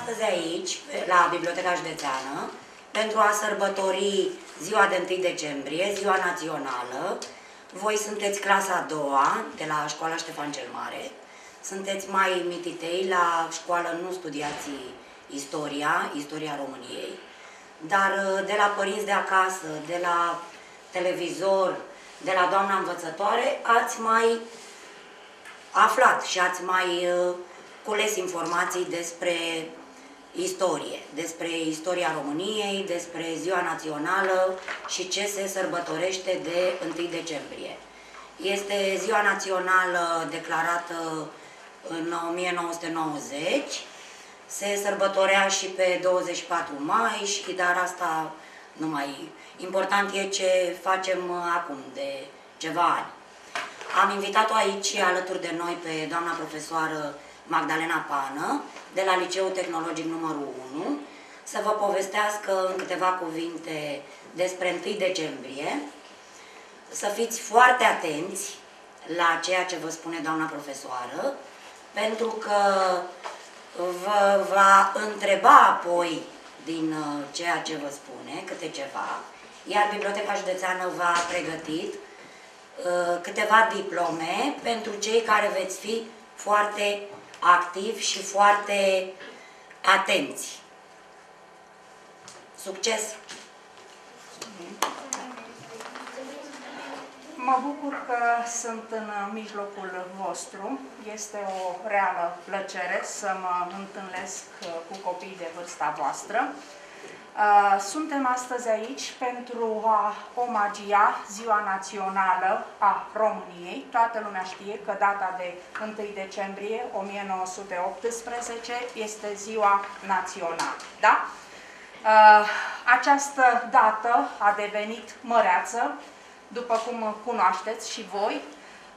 astăzi aici, la Biblioteca Județeană, pentru a sărbători ziua de 1 decembrie, ziua națională. Voi sunteți clasa a doua de la Școala Ștefan cel Mare. Sunteți mai mititei, la școală nu studiați istoria României, dar de la părinți de acasă, de la televizor, de la doamna învățătoare, ați mai aflat și ați mai cules informații despre istorie, despre istoria României, despre ziua națională și ce se sărbătorește de 1 decembrie. Este ziua națională declarată în 1990, se sărbătorea și pe 24 mai, dar asta nu mai... Important e ce facem acum, de ceva ani. Am invitat-o aici alături de noi pe doamna profesoară Magdalena Pană, de la Liceul Tehnologic numărul 1, să vă povestească în câteva cuvinte despre 1 decembrie, să fiți foarte atenți la ceea ce vă spune doamna profesoară, pentru că vă va întreba apoi din ceea ce vă spune, câte ceva, iar Biblioteca Județeană v-a pregătit câteva diplome pentru cei care veți fi foarte activi și foarte atenți. Succes! Mă bucur că sunt în mijlocul vostru. Este o reală plăcere să mă întâlnesc cu copiii de vârsta voastră. Suntem astăzi aici pentru a omagia Ziua Națională a României. Toată lumea știe că data de 1 decembrie 1918 este Ziua Națională. Da? Această dată a devenit măreață, după cum cunoașteți și voi,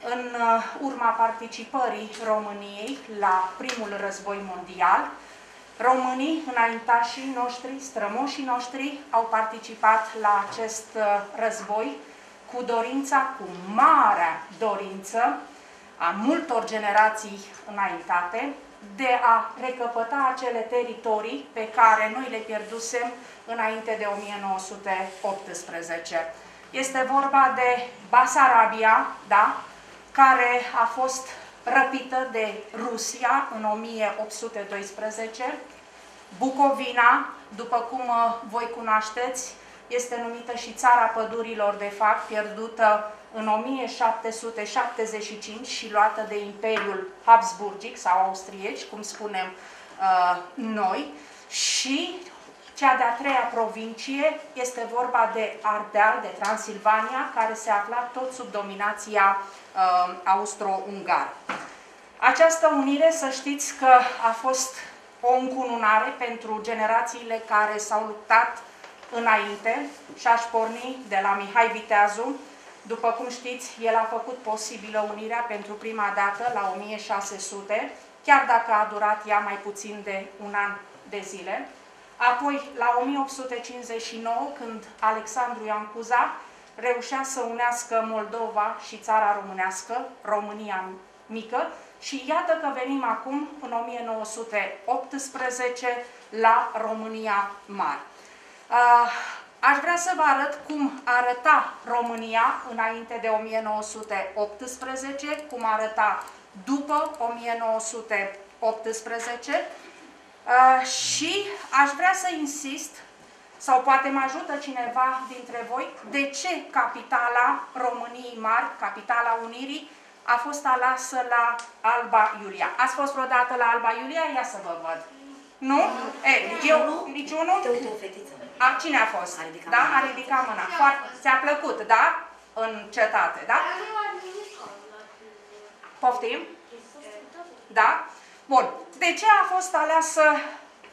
în urma participării României la primul război mondial. Românii, înaintașii noștri, strămoșii noștri, au participat la acest război cu dorința, cu marea dorință a multor generații înaintate, de a recăpăta acele teritorii pe care noi le pierdusem înainte de 1918. Este vorba de Basarabia, da? Care a fost răpită de Rusia în 1812. Bucovina, după cum voi cunoașteți, este numită și Țara Pădurilor, de fapt, pierdută în 1775 și luată de Imperiul Habsburgic sau austrieci, cum spunem noi. Și cea de-a treia provincie este vorba de Ardeal, de Transilvania, care se afla tot sub dominația austro-ungară. Această unire, să știți că a fost o încununare pentru generațiile care s-au luptat înainte și aș porni de la Mihai Viteazu. După cum știți, el a făcut posibilă unirea pentru prima dată la 1600, chiar dacă a durat ea mai puțin de un an de zile. Apoi, la 1859, când Alexandru Ioan Cuza reușea să unească Moldova și țara românească, România mică, și iată că venim acum, în 1918, la România mare. Aș vrea să vă arăt cum arăta România înainte de 1918, cum arăta după 1918 și aș vrea să insist, sau poate mă ajută cineva dintre voi, de ce capitala României mari, capitala Unirii, a fost aleasă la Alba Iulia. Ați fost vreodată la Alba Iulia? Ia să vă văd. Nu? Eu, niciunul? Uite, o fetiță. Cine a fost? A ridicat mâna. Ți-a plăcut, da? În cetate, da? Poftim? Da? Bun. De ce a fost aleasă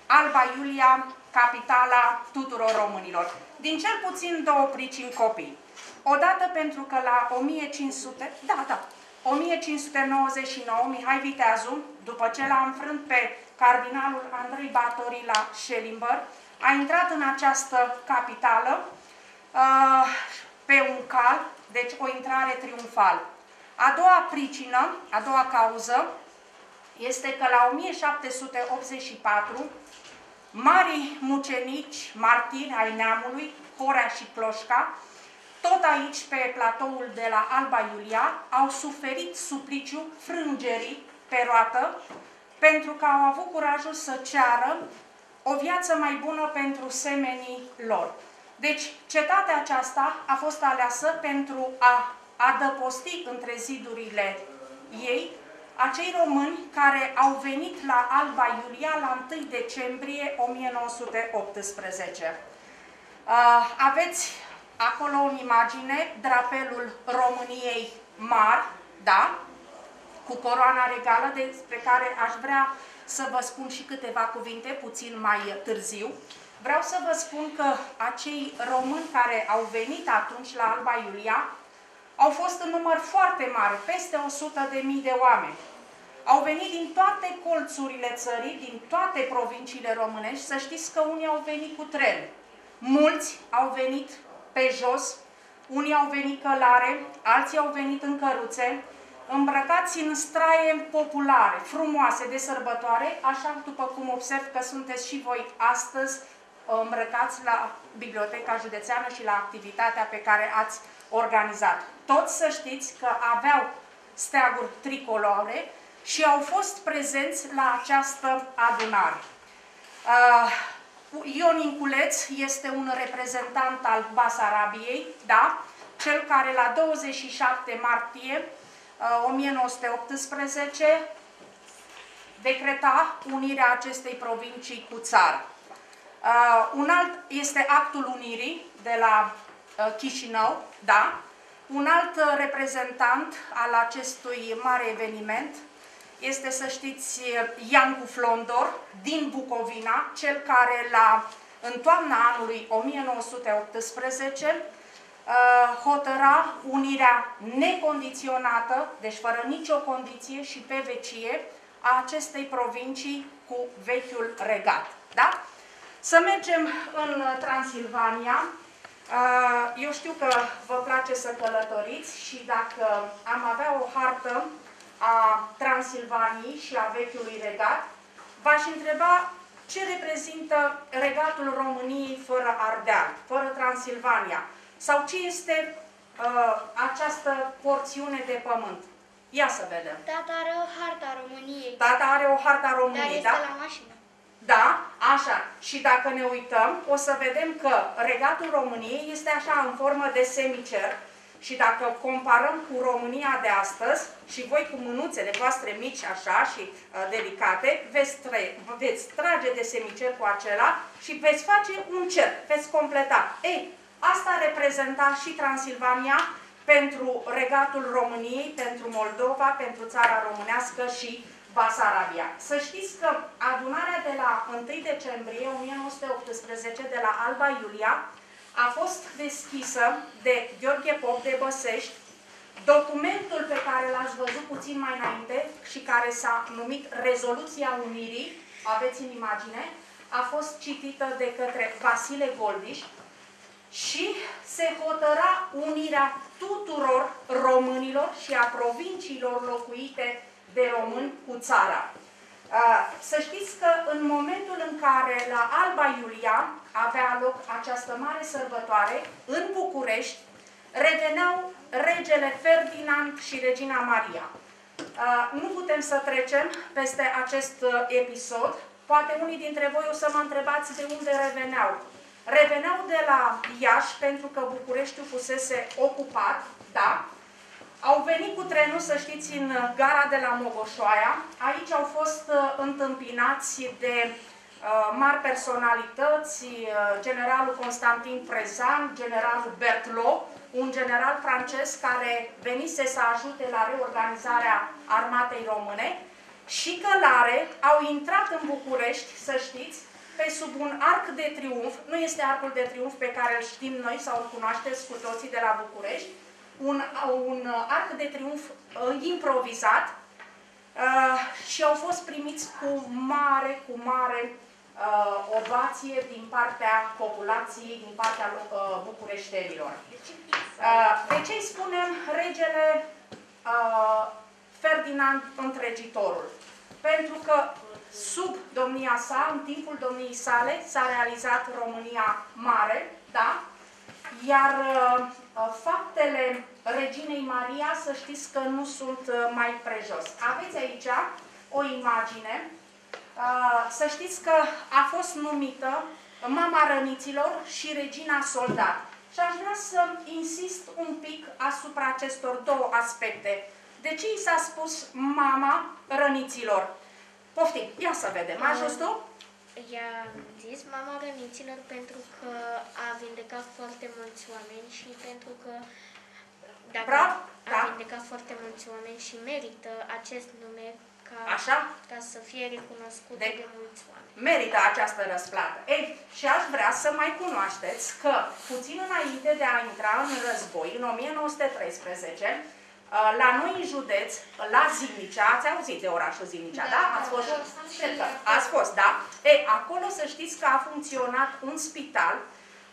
Alba Iulia, capitala tuturor românilor? Din cel puțin două pricini, copii. Odată pentru că la 1599, Mihai Viteazu, după ce l-a înfrânt pe cardinalul Andrei Batorii la Schellimber, a intrat în această capitală pe un cal, deci o intrare triumfală. A doua pricină, a doua cauză, este că la 1784 Marii mucenici, martiri ai neamului, Horea și Cloșca, tot aici pe platoul de la Alba Iulia, au suferit supliciu frângerii pe roată, pentru că au avut curajul să ceară o viață mai bună pentru semenii lor. Deci, cetatea aceasta a fost aleasă pentru a adăposti între zidurile ei acei români care au venit la Alba Iulia la 1 decembrie 1918. Aveți acolo în imagine drapelul României mari, da? Cu coroana regală, despre care aș vrea să vă spun și câteva cuvinte puțin mai târziu. Vreau să vă spun că acei români care au venit atunci la Alba Iulia au fost în număr foarte mare, peste 100.000 de oameni. Au venit din toate colțurile țării, din toate provinciile românești. Să știți că unii au venit cu tren, mulți au venit pe jos, unii au venit călare, alții au venit în căruțe, îmbrăcați în straie populare, frumoase, de sărbătoare, așa după cum observ că sunteți și voi astăzi îmbrăcați la Biblioteca Județeană și la activitatea pe care ați organizat. Toți să știți că aveau steaguri tricolore și au fost prezenți la această adunare. Ion Inculeț este un reprezentant al Basarabiei, da? Cel care la 27 martie 1918 decreta unirea acestei provincii cu țara. Un alt este actul unirii de la Chișinău, da? Un alt reprezentant al acestui mare eveniment este, să știți, Iancu Flondor din Bucovina, cel care în toamna anului 1918 hotăra unirea necondiționată, deci fără nicio condiție și pe vecie, a acestei provincii cu vechiul regat. Da? Să mergem în Transilvania. Eu știu că vă place să călătoriți și dacă am avea o hartă a Transilvaniei și a vechiului regat, v-aș întreba ce reprezintă regatul României fără Ardeal, fără Transilvania, sau ce este această porțiune de pământ. Ia să vedem. Tata are o harta României. Tata are o harta României, dar da? este la mașină. Da, așa. Și dacă ne uităm, o să vedem că regatul României este așa în formă de semicer. Și dacă comparăm cu România de astăzi, și voi cu mânuțele voastre mici așa și delicate, veți trage de semicer cu acela și veți face un cer, veți completa. Ei, asta reprezenta și Transilvania pentru regatul României, pentru Moldova, pentru țara românească și Basarabia. Să știți că adunarea de la 1 decembrie 1918 de la Alba Iulia a fost deschisă de Gheorghe Pop de Băsești. Documentul pe care l-ați văzut puțin mai înainte și care s-a numit Rezoluția Unirii, aveți în imagine, a fost citită de către Vasile Goldiș și se hotăra unirea tuturor românilor și a provinciilor locuite de români cu țara. Să știți că în momentul în care la Alba Iulia avea loc această mare sărbătoare, în București, reveneau regele Ferdinand și regina Maria. Nu putem să trecem peste acest episod. Poate unii dintre voi o să mă întrebați de unde reveneau. Reveneau de la Iași, pentru că Bucureștiul fusese ocupat, da? Au venit cu trenul, să știți, în gara de la Mogoșoaia. Aici au fost întâmpinați de mari personalități, generalul Constantin Prezan, generalul Berthelot, un general francez care venise să ajute la reorganizarea armatei române, și călare au intrat în București, să știți, pe sub un arc de triumf. Nu este arcul de triumf pe care îl știm noi sau îl cunoașteți cu toții de la București, un arc de triumf improvizat și au fost primiți cu mare ovație din partea populației, din partea bucureștenilor. De ce îi spunem regele Ferdinand Întregitorul? Pentru că sub domnia sa, în timpul domniei sale, s-a realizat România Mare, da? Iar faptele Reginei Maria, să știți că nu sunt mai prejos. Aveți aici o imagine. Să știți că a fost numită Mama Răniților și Regina Soldat. Și aș vrea să insist un pic asupra acestor două aspecte. De ce i s-a spus Mama Răniților? Poftim, ia să vedem. A ajuns tu? I-a zis Mama Răniților pentru că a vindecat foarte mulți oameni și pentru că dacă a vindecat foarte mulți oameni și merită acest nume ca să fie recunoscut de mulți oameni. Merită această răsplată. Ei, și aș vrea să mai cunoașteți că puțin înainte de a intra în război, în 1913, la noi în județ, la Zimnicea, ați auzit de orașul Zimnicea, da? Ați fost, da? Ei, acolo să știți că a funcționat un spital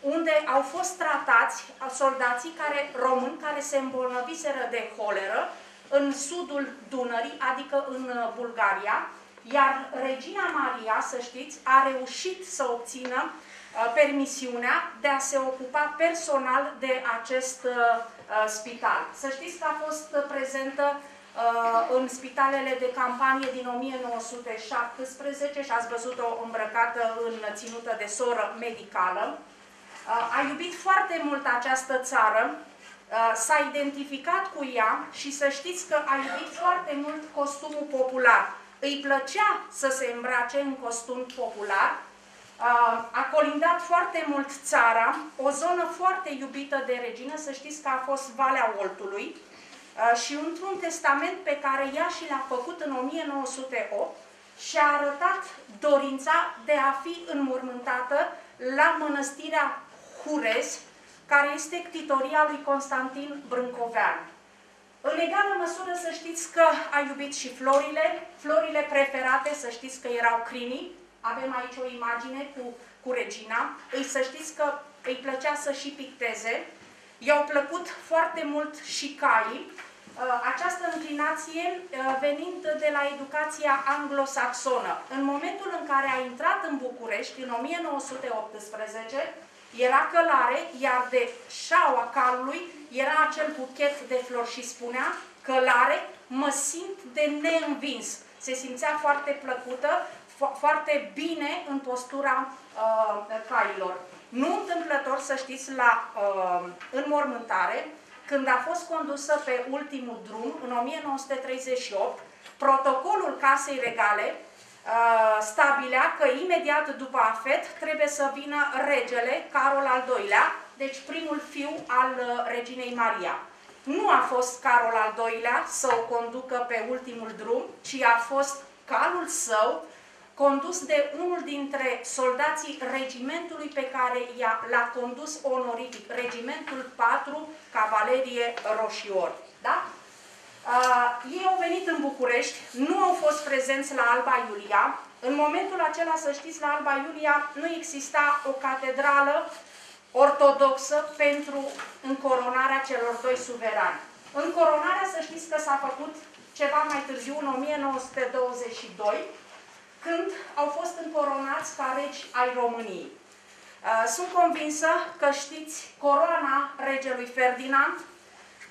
unde au fost tratați soldații români care se îmbolnăviseră de holeră în sudul Dunării, adică în Bulgaria, iar Regina Maria, să știți, a reușit să obțină permisiunea de a se ocupa personal de acest spital. Să știți că a fost prezentă în spitalele de campanie din 1917 și ați văzut-o îmbrăcată în ținută de soră medicală. A iubit foarte mult această țară, s-a identificat cu ea și să știți că a iubit foarte mult costumul popular. Îi plăcea să se îmbrace în costum popular, a colindat foarte mult țara, o zonă foarte iubită de regină, să știți că a fost Valea Oltului și într-un testament pe care ea și l-a făcut în 1908 și-a arătat dorința de a fi înmormântată la mănăstirea Hurez, care este ctitoria lui Constantin Brâncoveanu. În egală măsură să știți că a iubit și florile, florile preferate să știți că erau crinii. Avem aici o imagine cu regina. Să știți că îi plăcea să și picteze. I-au plăcut foarte mult și caii. Această înclinație venind de la educația anglosaxonă. În momentul în care a intrat în București, în 1918, era călare, iar de șaua calului era acel buchet de flori și spunea: călare, mă simt de neînvins. Se simțea foarte plăcută, foarte bine în postura cailor. Nu întâmplător, să știți, la înmormântare, când a fost condusă pe ultimul drum, în 1938, protocolul Casei Regale stabilea că imediat după afet trebuie să vină regele Carol al II-lea, deci primul fiu al reginei Maria. Nu a fost Carol al II-lea să o conducă pe ultimul drum, ci a fost calul său, condus de unul dintre soldații regimentului pe care l-a condus onorific, regimentul 4, Cavalerie Roșior. Da? Ei au venit în București, nu au fost prezenți la Alba Iulia. În momentul acela, să știți, la Alba Iulia nu exista o catedrală ortodoxă pentru încoronarea celor doi suverani. Încoronarea, să știți că s-a făcut ceva mai târziu, în 1922, când au fost încoronați ca regi ai României. Sunt convinsă că știți, coroana regelui Ferdinand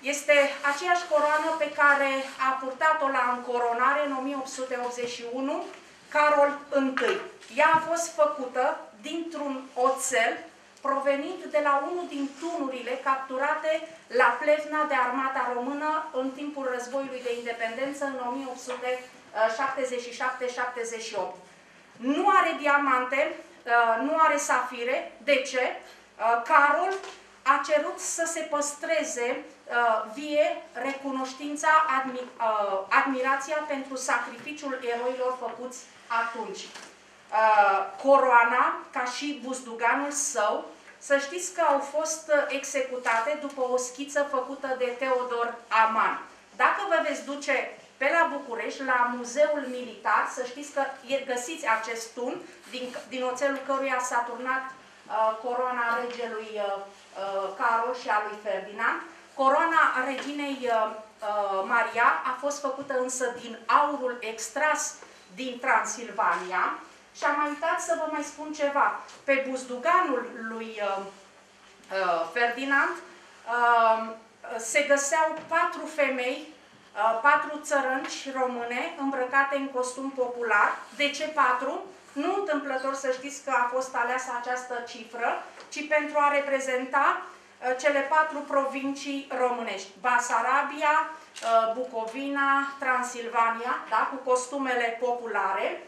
este aceeași coroană pe care a purtat-o la încoronare în 1881 Carol I. Ea a fost făcută dintr-un oțel provenind de la unul din tunurile capturate la Plevna de armata română în timpul războiului de independență în 1877-78. Nu are diamante, nu are safire. De ce? Carol a cerut să se păstreze vie recunoștința, admirația pentru sacrificiul eroilor făcuți atunci. Coroana, ca și buzduganul său, să știți că au fost executate după o schiță făcută de Teodor Aman. Dacă vă veți duce pe la București, la Muzeul Militar, să știți că găsiți acest tun, din oțelul căruia s-a turnat coroana regelui Carol și a lui Ferdinand. Coroana reginei Maria a fost făcută însă din aurul extras din Transilvania. Și am mai uitat să vă mai spun ceva. Pe buzduganul lui Ferdinand se găseau 4 femei, 4 țărănci române îmbrăcate în costum popular. De ce 4? Nu întâmplător să știți că a fost aleasă această cifră, ci pentru a reprezenta cele 4 provincii românești. Basarabia, Bucovina, Transilvania, da? Cu costumele populare.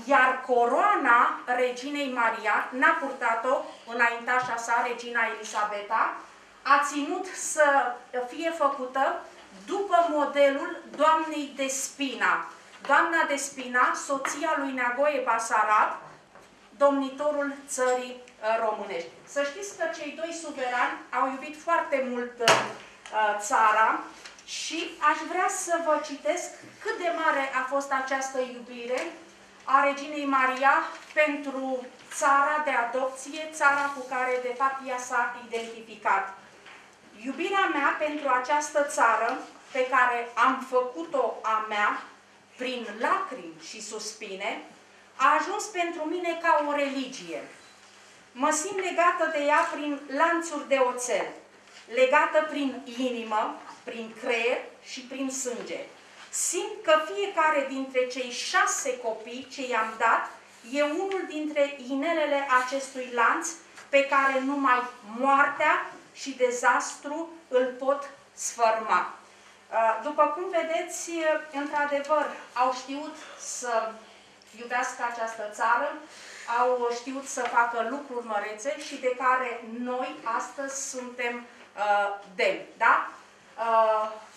Iar coroana reginei Maria n-a purtat-o înaintașa sa, regina Elisabeta, a ținut să fie făcută după modelul doamnei Despina. Doamna Despina, soția lui Neagoe Basarab, domnitorul țării românești. Să știți că cei 2 suverani au iubit foarte mult țara și aș vrea să vă citesc cât de mare a fost această iubire a reginei Maria pentru țara de adopție, țara cu care de fapt ea s-a identificat. Iubirea mea pentru această țară, pe care am făcut-o a mea, prin lacrimi și suspine, a ajuns pentru mine ca o religie. Mă simt legată de ea prin lanțuri de oțel, legată prin inimă, prin creier și prin sânge. Simt că fiecare dintre cei 6 copii ce i-am dat e unul dintre inelele acestui lanț pe care numai moartea și dezastru îl pot sfărma. După cum vedeți, într-adevăr, au știut să iubească această țară, au știut să facă lucruri mărețe și de care noi astăzi suntem demni. Da?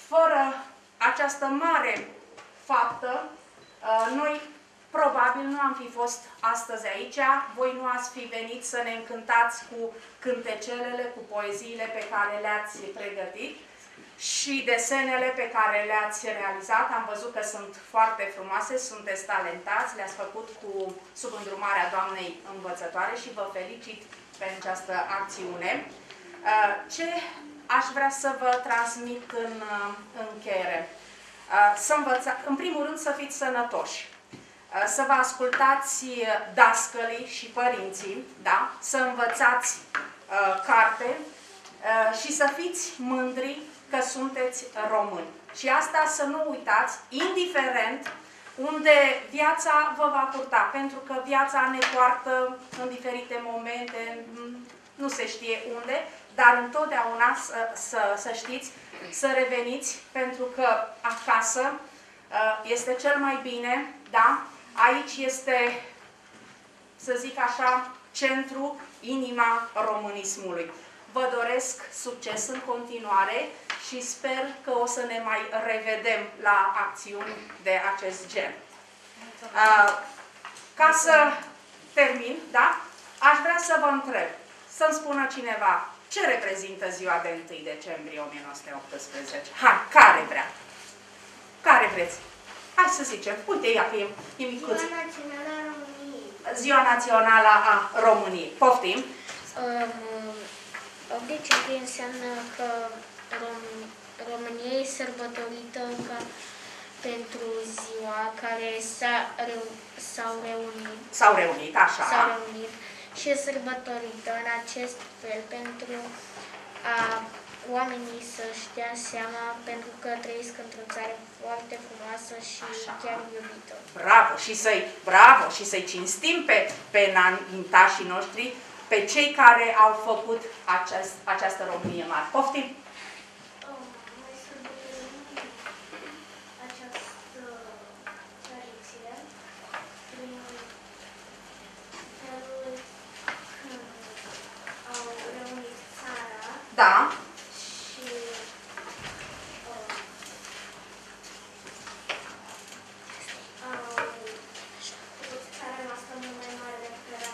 Fără această mare faptă, noi probabil nu am fi fost astăzi aici, voi nu ați fi venit să ne încântați cu cântecelele, cu poeziile pe care le-ați pregătit și desenele pe care le-ați realizat. Am văzut că sunt foarte frumoase, sunteți talentați, le-ați făcut sub îndrumarea doamnei învățătoare și vă felicit pentru această acțiune. Ce aș vrea să vă transmit în încheiere? În primul rând să fiți sănătoși, să vă ascultați dascălii și părinții, da? Să învățați carte și să fiți mândri că sunteți români. Și asta să nu uitați, indiferent unde viața vă va purta, pentru că viața ne poartă în diferite momente, nu se știe unde, dar întotdeauna să știți, să reveniți, pentru că acasă este cel mai bine, da? Aici este, să zic așa, centru, inima românismului. Vă doresc succes în continuare și sper că o să ne mai revedem la acțiuni de acest gen. Ca să termin, da? Aș vrea să vă întreb, să-mi spună cineva, ce reprezintă ziua de 1 decembrie 1918? Hai, care vrea? Care vreți? Hai să zicem, uite, ia că e micuț. Ziua Națională a României. Ziua Națională a României. Poftim? 8 decembrie înseamnă că România e sărbătorită pentru ziua care s-au reunit. S-au reunit, așa. S-au reunit și e sărbătorită în acest fel pentru a oamenii să-și dea seama, pentru că trăiesc într-o țară foarte frumoasă și așa, chiar iubită. Bravo! Și să-i cinstim pe înaintașii noștri, pe cei care au făcut această Românie mare. Poftim! Noi sărbătorim această tradiție prin felul când au reunit țara. Da. Și țara noastră mult mai mare decât era.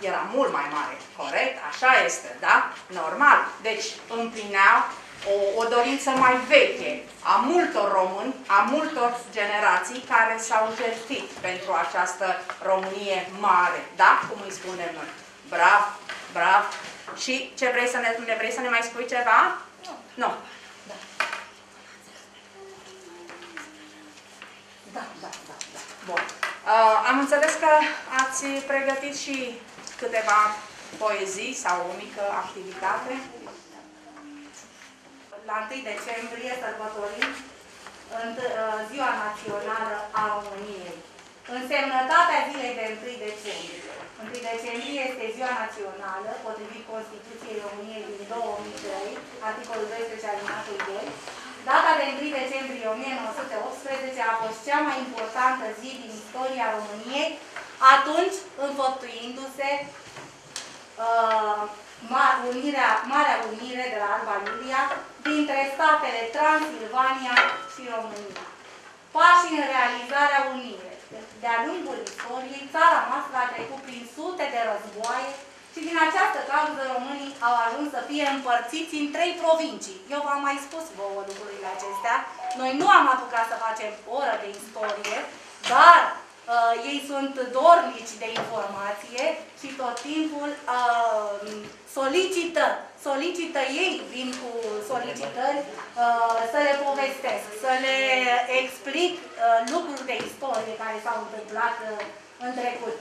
Era mult mai mare, corect? Așa este, da? Normal. Deci împlineau o dorință mai veche a multor români, a multor generații care s-au jertfit pentru această Românie mare, da? Cum îi spunem noi. Bravo, bravo. Și ce vrei vrei să ne mai spui ceva? Nu. Da. Da, da. Bun. Am înțeles că ați pregătit și câteva poezii sau o mică activitate. La 1 decembrie sărbătorim Ziua Națională a României. Însemnătatea zilei de 1 decembrie. 1 decembrie este Ziua Națională, potrivit Constituției României din 2003, articolul 12 alineatul 2. Data de 1 decembrie 1918 a fost cea mai importantă zi din istoria României, atunci înfăptuindu-se Marea Unire de la Alba Iulia dintre statele Transilvania și România. Pași în realizarea unirii. De-a lungul istoriei, țara noastră a trecut prin sute de războaie și din această cauză românii au ajuns să fie împărțiți în 3 provincii. Eu v-am mai spus vouă lucrurile acestea. Noi nu am apucat să facem oră de istorie, dar ei sunt dornici de informație și tot timpul solicită ei, vin cu solicitări să le povestesc, să le explic lucruri de istorie care s-au întâmplat în trecut.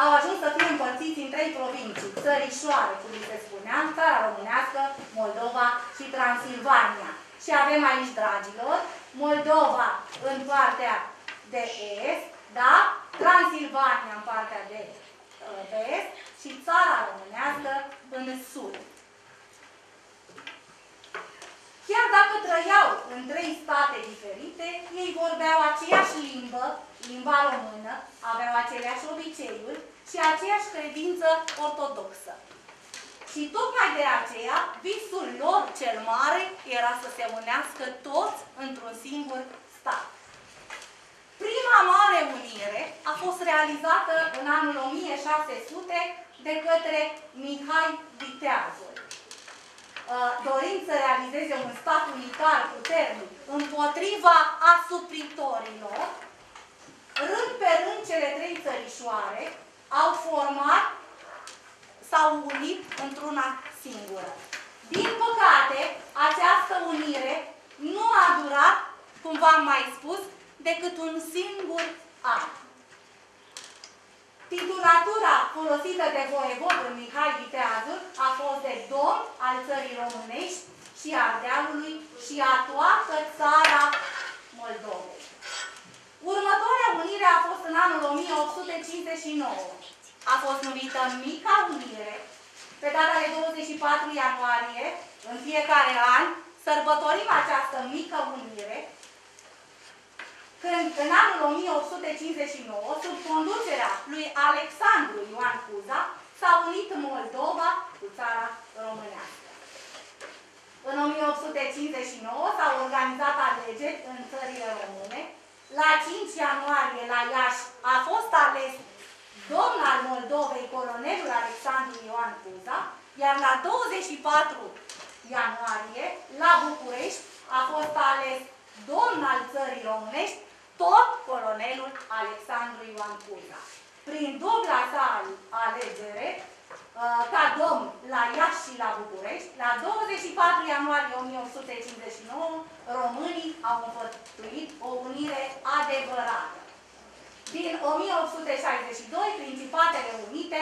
Au ajuns să fie împărțiți în 3 provincii, țărișoare, cum se spunea, țara românească, Moldova și Transilvania. Și avem aici, dragilor, Moldova în partea de est, da? Transilvania în partea de vest și țara românească în sud. Chiar dacă trăiau în 3 state diferite, ei vorbeau aceeași limbă, limba română, aveau aceleași obiceiuri și aceeași credință ortodoxă. Și tocmai de aceea, visul lor cel mare era să se unească toți într-un singur stat. Prima mare unire a fost realizată în anul 1600 de către Mihai Viteazul. Dorind să realizeze un stat unitar puternic împotriva asupritorilor, rând pe rând cele 3 țărișoare au format, s-au unit într-una singură. Din păcate, această unire nu a durat, cum v-am mai spus, decât un singur an. Titulatura folosită de voievodul Mihai Viteazul a fost de domn al țării românești și Ardealului și a toată țara Moldovei. Următoarea unire a fost în anul 1859. A fost numită Mica Unire. Pe data de 24 ianuarie, în fiecare an, sărbătorim această Mică Unire, când în anul 1859, sub conducerea lui Alexandru Ioan Cuza, s-a unit Moldova cu țara românească. În 1859 s-au organizat alegeri în țările române. La 5 ianuarie, la Iași, a fost ales domn al Moldovei, colonelul Alexandru Ioan Cuza, iar la 24 ianuarie, la București, a fost ales domn al țării românești, tot colonelul Alexandru Ioan Cuza. Prin dubla sa alegere, ca domn la Iași și la București, la 24 ianuarie 1859, românii au înfăptuit o unire adevărată. Din 1862, Principatele Unite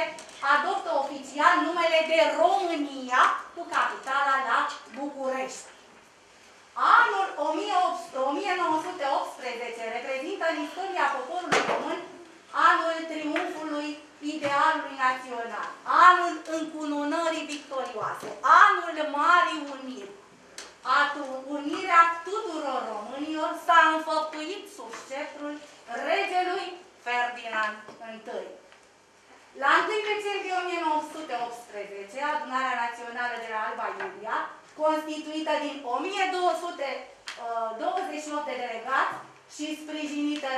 adoptă oficial numele de România cu capitala la București. Anul 1918 reprezintă în istoria poporului român anul triumfului idealului național, anul încununării victorioase, anul Marii Uniri. Unirea tuturor românilor s-a înfăptuit sub sceptrul regelui Ferdinand I. La 1 decembrie 1918, Adunarea Națională de la Alba Iulia, constituită din 1228 de delegați și sprijinită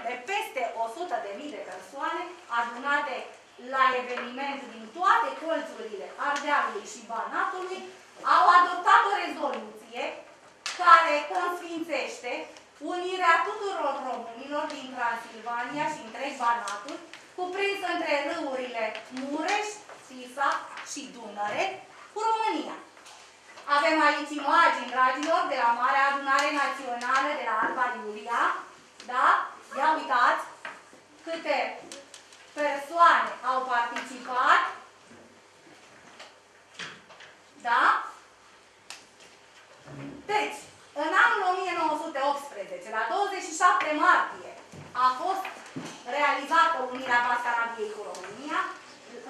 de peste 100.000 de persoane, adunate la eveniment din toate colțurile Ardealului și Banatului, au adoptat o rezoluție care consfințește unirea tuturor românilor din Transilvania și întreg Banatul, cuprins între râurile Mureș, Tisa și Dunăre, cu România. Avem aici imagini, dragilor, de la Marea Adunare Națională de la Alba Iulia, Da? Ia uitați câte persoane au participat. Da? Deci, în anul 1918, la 27 martie, a fost realizată unirea Basarabiei cu România.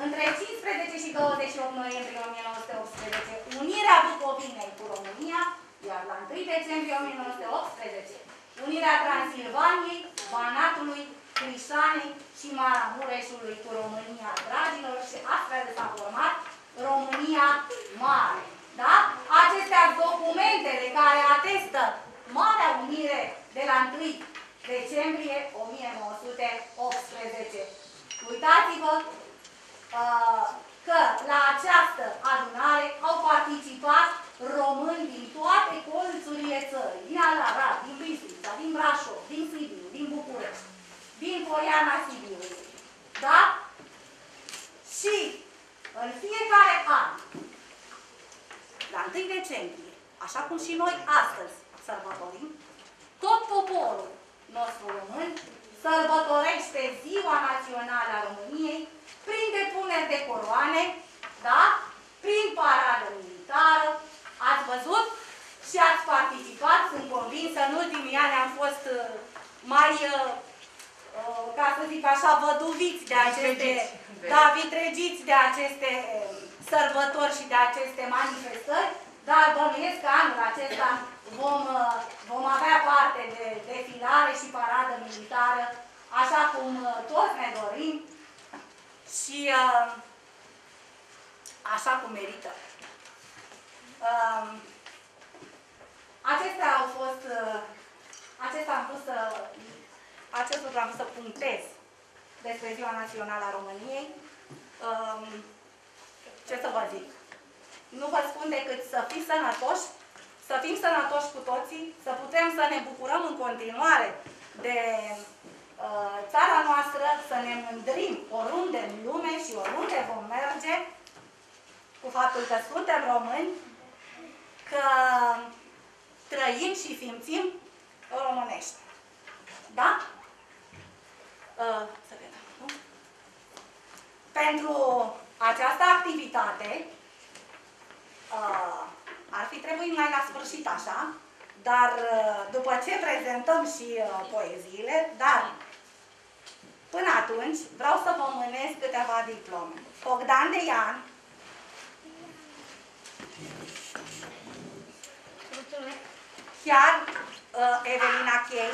Între 15 și 28 noiembrie 1918, unirea Bucovinei cu România, iar la 1 decembrie 1918, unirea Transilvaniei, Banatului, Crișanei și Maramureșului cu România, dragilor, și astfel s-a format România Mare. Da? Acestea documentele care atestă Marea Unire de la 1 decembrie 1918. Uitați-vă că la această adunare au participat români din toate colțurile țării, din Arad, din Bistrița, din Brașov, din Sibiu, din București, din Poiana Sibiului. Da? Și în fiecare an, la 1 decembrie, așa cum și noi astăzi sărbătorim, tot poporul nostru român sărbătorește Ziua Națională a României prin depuneri de coroane, da? Prin paradă militară. Ați văzut și ați participat, sunt convinsă, în ultimii ani am fost mai, ca să zic așa, văduviți de aceste, da, vitregiți de aceste sărbători și de aceste manifestări, dar bănuiesc că anul acesta vom avea parte de defilare și paradă militară, așa cum toți ne dorim și așa cum merită. Acestea au fost, acest lucru am vrut să punctez despre Ziua Națională a României. Ce să vă zic? Nu vă spun decât să fiți sănătoși, să fim sănătoși cu toții, să putem să ne bucurăm în continuare de țara noastră, să ne mândrim oriunde în lume și oriunde vom merge cu faptul că suntem români, că trăim și simțim românești. Da? Să vedem, nu? Pentru această activitate ar fi trebuit mai la sfârșit așa, dar după ce prezentăm și poeziile, dar până atunci vreau să vă mânez câteva diplome. Bogdan Deian, chiar Evelina Chei,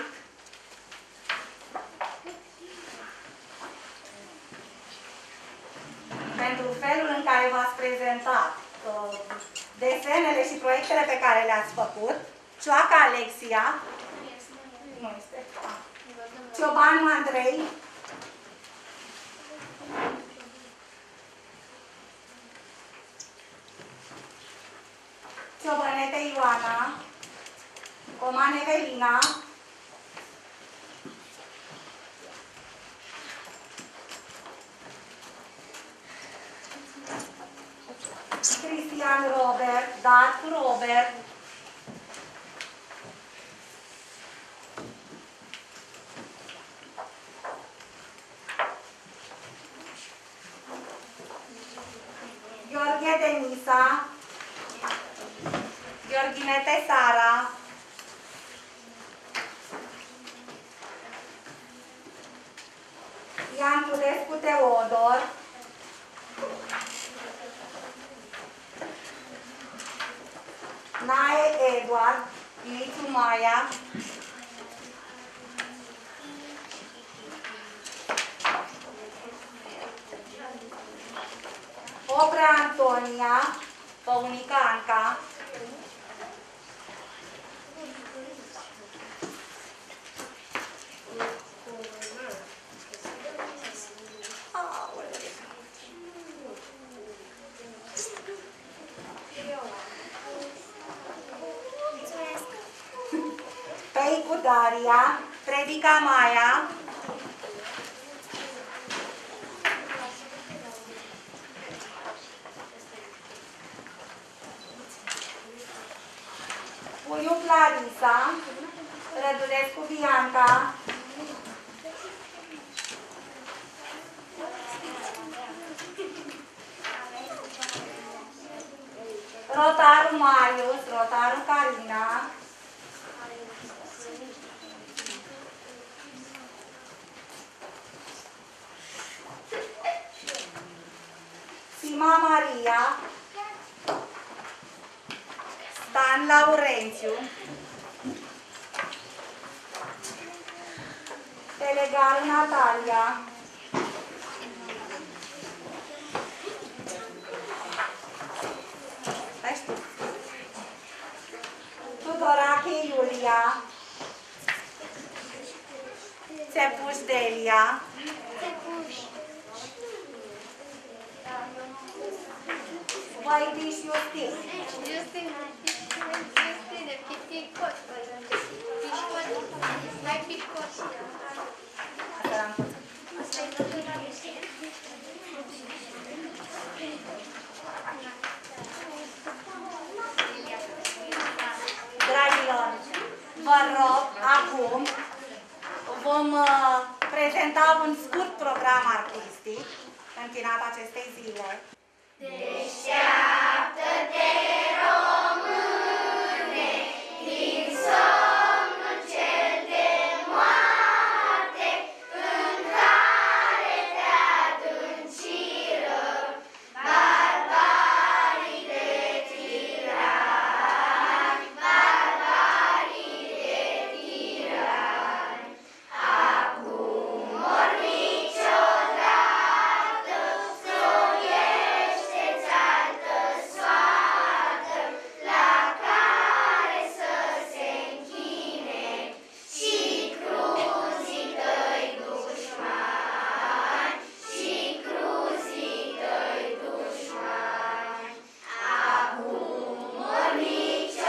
pentru felul în care v-ați prezentat desenele și proiectele pe care le-ați făcut. Cioaca Alexia, nu este, Ciobanu Andrei, Ciobănete Ioana, Coman Evelina, Cristian Robert, Dat Robert, Gheorghe Denisa, Gheorghinete Sara, Ian Tudescu Teodor, Nae Eduard, Ilițu Maia, Oprea Antonia, Păunica Anca, Peicu Daria, Predica Maia, Puiu Clarisa, Rădulescu Bianca, Rotaru Marius, Rotaru Carina, Sima Maria, Stan Laurențiu, Telegaru Natalia, Tudorache Iulia, Țepuș Delia, Vaidiș Justin, Dragilor, vă rog, acum vom prezenta un scurt program artistic închinat acestei zile. Deșteaptă-te, române, din somnul cel de moarte, în care te adânciră barbarii de tirani, barbarii de tirani. Acum ori niciodată stroiește-ți altă soartă, la care să se închine și cruzii tăi dușmani, și cruzii tăi dușmani. Acum ori niciodată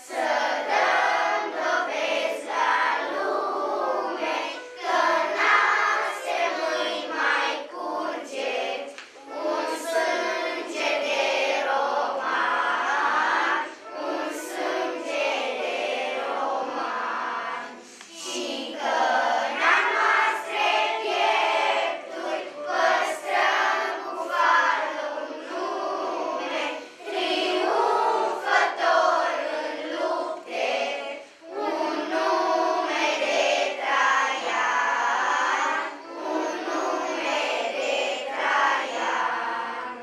să dăm dovezi la lume că n-aste mâini mai curge un sânge de roman, un sânge de roman. Și că n-a noastre piepturi păstrăm cu fardă un nume triumfător în lupte, un nume de Traian, un nume de Traian.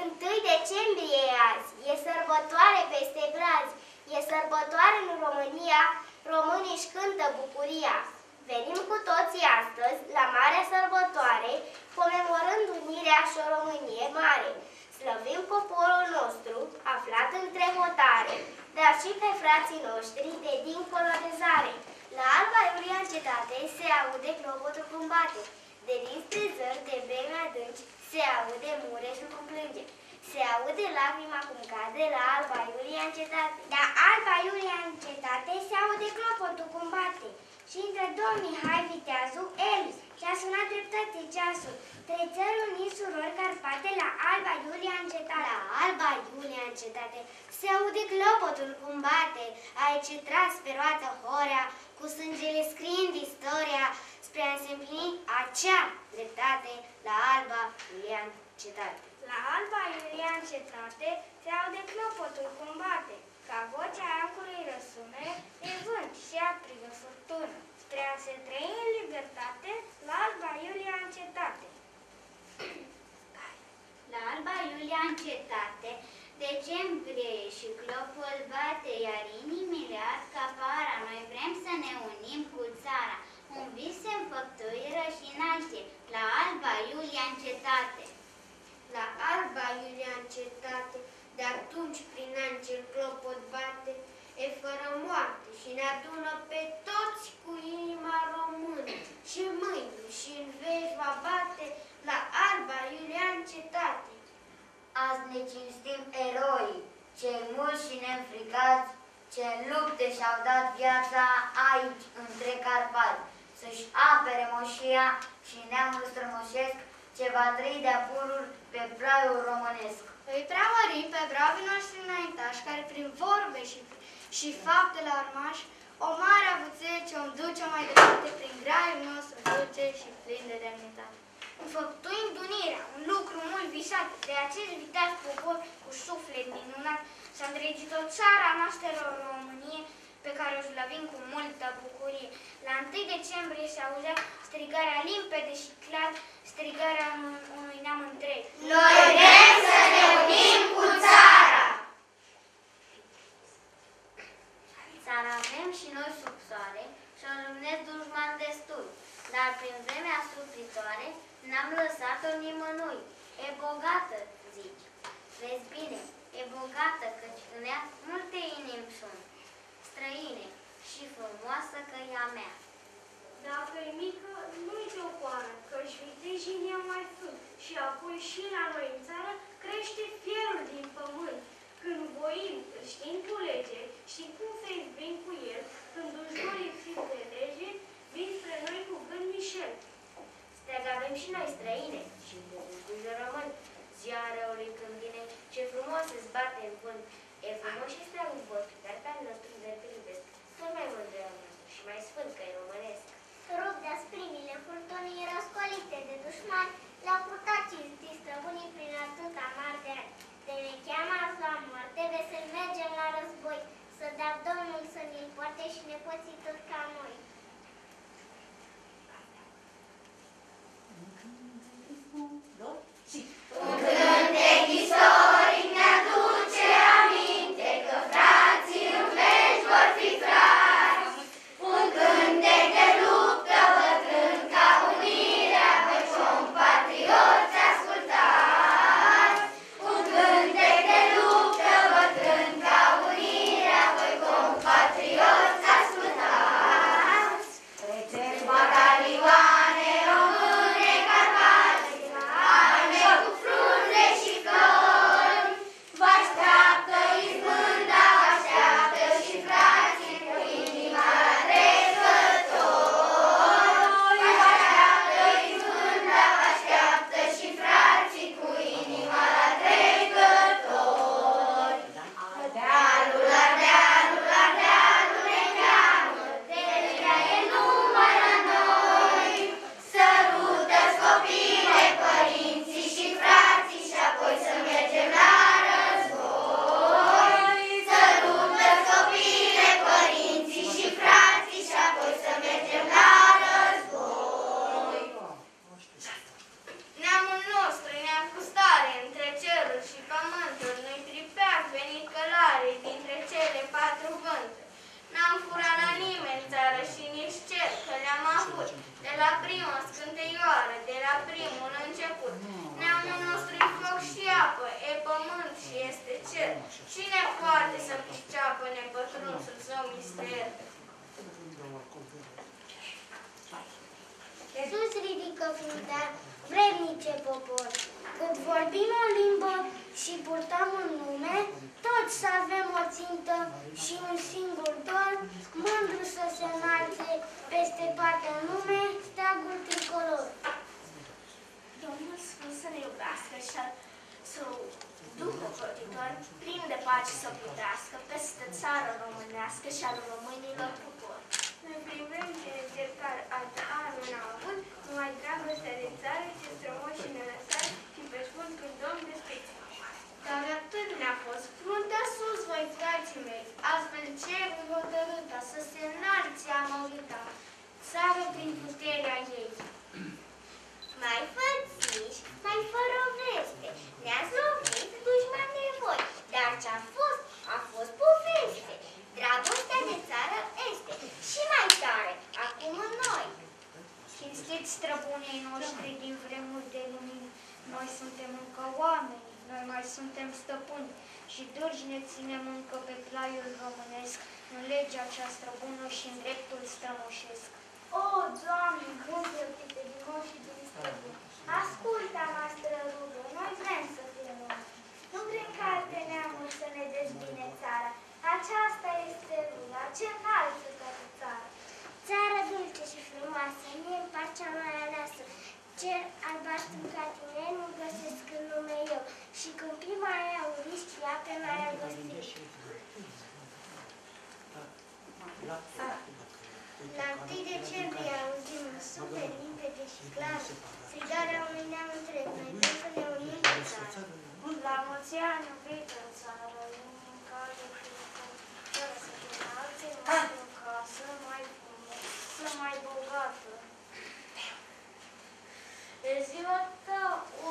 Întâi decembrie e azi, e sărbătoare peste brazi, e sărbătoare în România, românii își cântă bucuria. Venim cu toții astăzi la marea sărbătoare, comemorând unirea și o Românie mare. Slăvim poporul nostru, aflat între hotare, dar și pe frații noștri de dincolo de zare. La Alba Iulia în cetate se aude clopotul cum bate, de dinspre zări de vreme adânci se aude mureșul cum plânge. Se aude lacrima cum cade la Alba Iulia în cetate. La Alba Iulia în cetate se aude clopotul cum bate. Și între domn Mihai Viteazu, Elis, și-a sunat dreptate ceasul. Trei țări unii surori Carpate la Alba Iulia în cetate. La Alba Iulia în cetate se aude clopotul cum bate. Aici e tras pe roată Horea, cu sângele scriind istoria, spre a se împlini acea dreptate la Alba Iulia în cetate. La Alba Iulia în cetate se aude clopotul cum bate, ca vocea ancului răsune, e vânt și aprigă furtună, spre a se trăi în libertate la Alba Iulia în cetate. La Alba Iulia în cetate, decembrie și clopul bate, iar inimile ard ca para, noi vrem să ne unim. venim cu țara. Un vis se înfăptuiră și naște, la alba Iulia în cetate. La alba Iulia în cetate, de atunci prin ani cel clopot bate, e fără moarte și ne adună pe toți cu inima română. Și mâine și în veci va bate, la alba Iulia în cetate. Azi ne cinstim eroi, cei mulți și neînfricați, ce în lupte și-au dat viața aici, între Carpați, să-și apere moșia și neamul strămoșesc, ce va trăi de-a pururi pe plaiul românesc. Îi preamări pe bravii noștri înaintași, care prin vorbe și faptele armași, o mare avuție ce o duce mai departe prin graiul nostru dulce și plin de demnitate. Înfăptuind unirea, un lucru mult visat, de acest viteaz popor cu suflet minunat, s-a îndrăgit o țara noastră Românie, pe care o slăvim cu multă bucurie. La 1 decembrie se auzea strigarea limpede și clar, strigarea unui neam întreg. Noi vrem să ne unim cu țara! Țara avem și noi sub soare și o lumnesc dușman destul, dar prin vremea supritoare n-am lăsat-o nimănui. E bogată, zici. Vezi bine, e bogată, căci în ea multe inimi sunt, străine și frumoasă că e a mea. Dacă e mică, nu-i te ocoară, că-și vitejii în ea mai sunt. Și apoi și la noi în țară crește fierul din pământ. Când voim, îl știm culege și cum să izbim cu el, când dușmanii fi de lege, vin spre noi cu gând mișel. Steag avem și noi străine și de desguși de români. Ziua răului când vine, ce frumos îți bate în vânt. E frumos și steagul vostru, dar pe al nostru de privesc. Tot mai mândre al nostru și mai sfânt că e românesc. Rup de-ați primile furtunii răscolite de dușmani, le-au purtat cinstit străbunii prin atâta mari de ani. De ne cheamă azi la moarte, vesel mergem la război, să dea Domnul să ne-l poarte și nepoții tot ca noi. Un cântec istoric ne aduce aminte că frații în veci vor fi frați. Un cântec de luptă bătrân ca unirea, voi compatrioți ascultați. Un cântec de luptă bătrân ca unirea, voi compatrioți ascultați. Treceți batalioane române Carpați, arme cu frunze și flori, vă așteaptă izbânda, vă așteaptă și frații cu inima la trecători. Vă așteaptă izbânda, vă așteaptă și frații cu inima la trecători. Dealul la dealul, la dealul ne cheamă, Delia e numără noi. Sărută-ți copile, părinții și frații și apoi să mergem la război. Sărută-ți copile, părinții și frații și apoi să mergem la război. Neamul nostru ne-a cu stare între ceruri și pământul, nu-i tripeac venit călare dintre cele patru vânturi. N-am furat la nimeni țară și nici cer, că le-am avut de la prima scânteioară, de la primul început. Neamul nostru e foc și apă, e pământ și este cer. Cine poate să priceapă nepătrunsul său mister? Sus ridică fruntea, vrednice popor. Când vorbim o limbă și purtăm un nume, toți să avem o țintă și un singur dor, mândru să se înalțe peste toate în lume steagul tricolor. Domnul Sfânt să ne iubească și să ducă crotitor, plin de pace să plutească peste țară românească și al românilor popor. Noi prin vremi ce încercare altă arme n-au avut, numai dragoste de țară ce strămoși și nelăsari și pe spun când Domn despeți. Dar atât ne-a fost fruntea sus, voi frații mei, astfel cerul hotărâta să se înalțe amăruta, țară prin puterea ei. Mai fă-țiși, mai fără o veste, ne-ați lovit dușman de voi, dar ce-a fost poveste. Dragostea de țară este și mai tare, suntem încă oameni, noi mai suntem stăpâni și dârgi ne ținem încă pe plaiul românesc, în legea cea străbună și în dreptul strămoșesc. O, Doamne, bun plătite din moși și din străbuni, ascultă, noastră rugă, noi vrem să fim oameni. Nu vrem ca alte neamuri să ne dezbine țara. Aceasta este rula, ce înalță toată țara. Țară dulce și frumoasă, mie îmi par cea mai aleasă. Cer albastru ca tine nu găsesc în lume eu. Și când prima aia auriști, ea pe mai agostit. La 1 decembrie auzim super limpede și clar strigarea unui neam întreg, noi vrem să ne unim cu țara. La mulți ani iubită în țară, în care fără să fie alții, mai frumoasă, mai frumoasă, mai bogată. E ziua ta, o